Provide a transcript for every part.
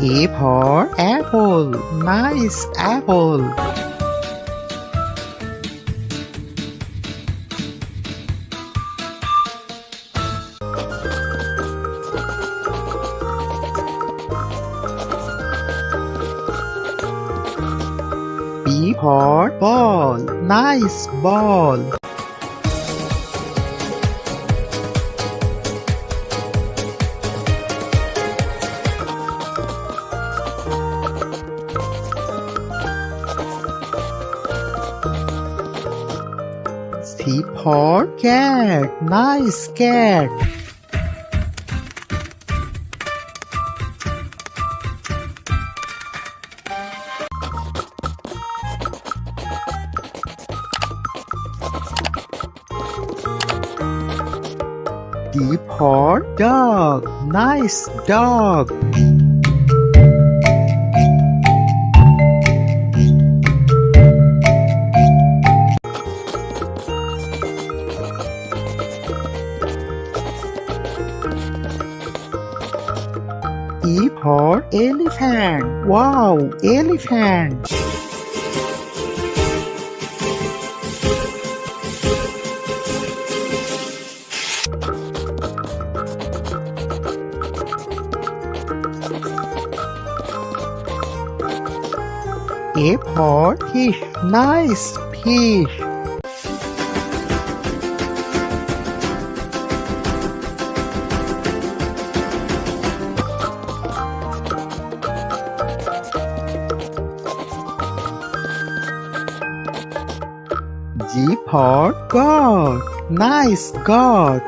A for apple. Nice apple. B for ball. Nice ball. C for cat. Nice cat. D for dog. Nice dog. E for elephant. Wow, elephant. F for fish. Nice fish. G for God. Nice God.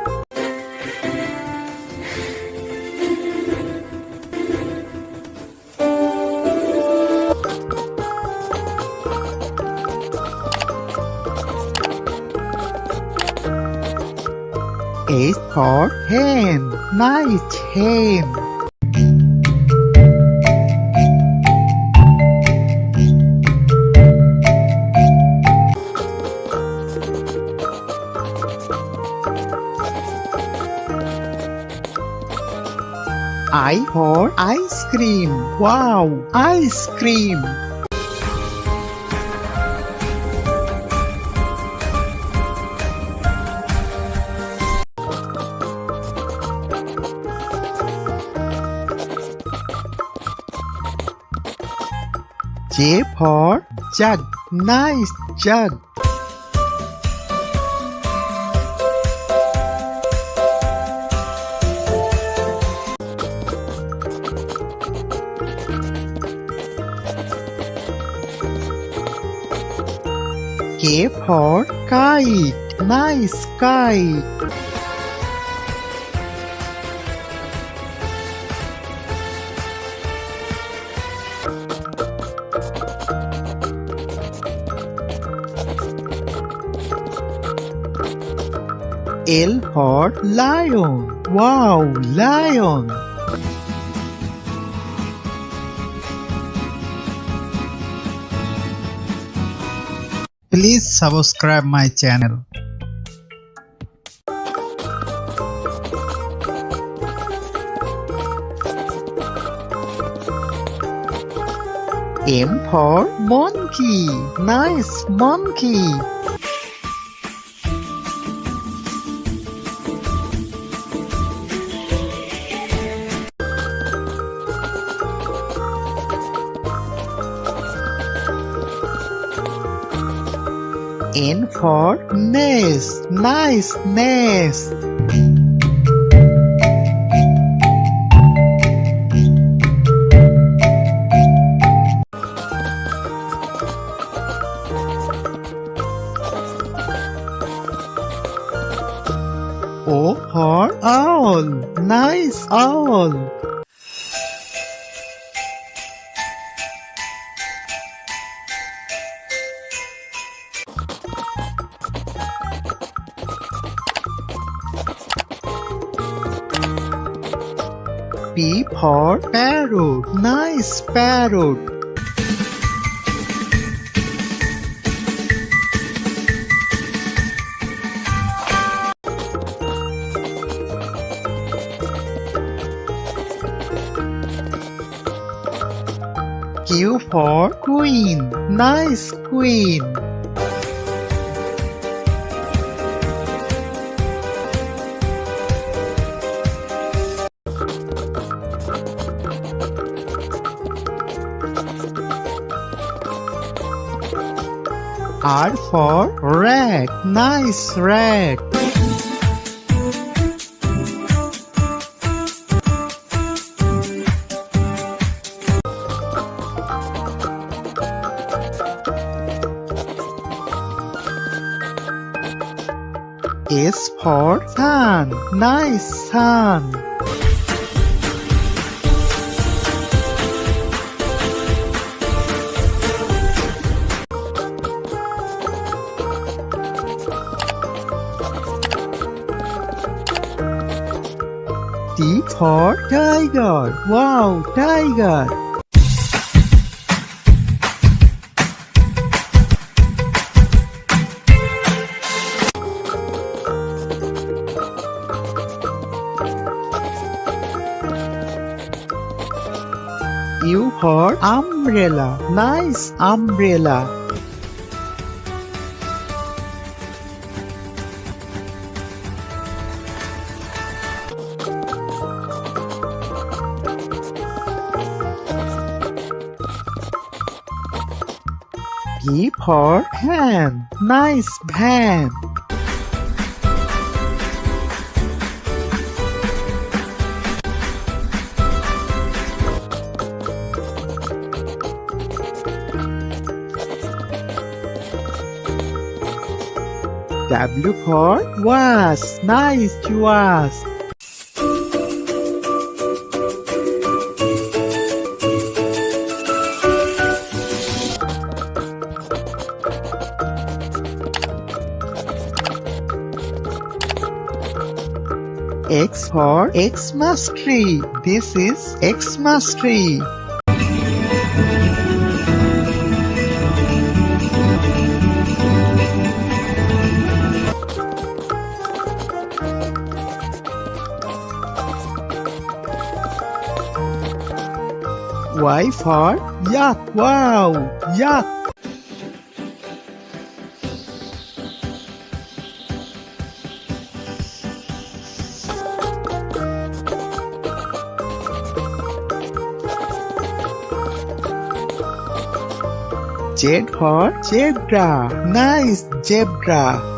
H for hen. Nice hen. I for ice cream. Wow, ice cream. J for jug. Nice jug. K for kite. Nice kite. L for lion. Wow, lion. Please subscribe my channel. M for monkey. Nice monkey. N for nest. Nice nest. O for owl. Nice owl. P for parrot. Nice parrot. Q for queen. Nice queen. R for rat. Nice rat. S for sun. Nice sun. T for tiger. Wow, tiger. U for umbrella. Nice umbrella. P for pan. Nice pan. W for vase. Nice vase. X for Xmas tree. This is Xmas tree. Y for yak. Wow, yak. Z for zebra. Nice zebra.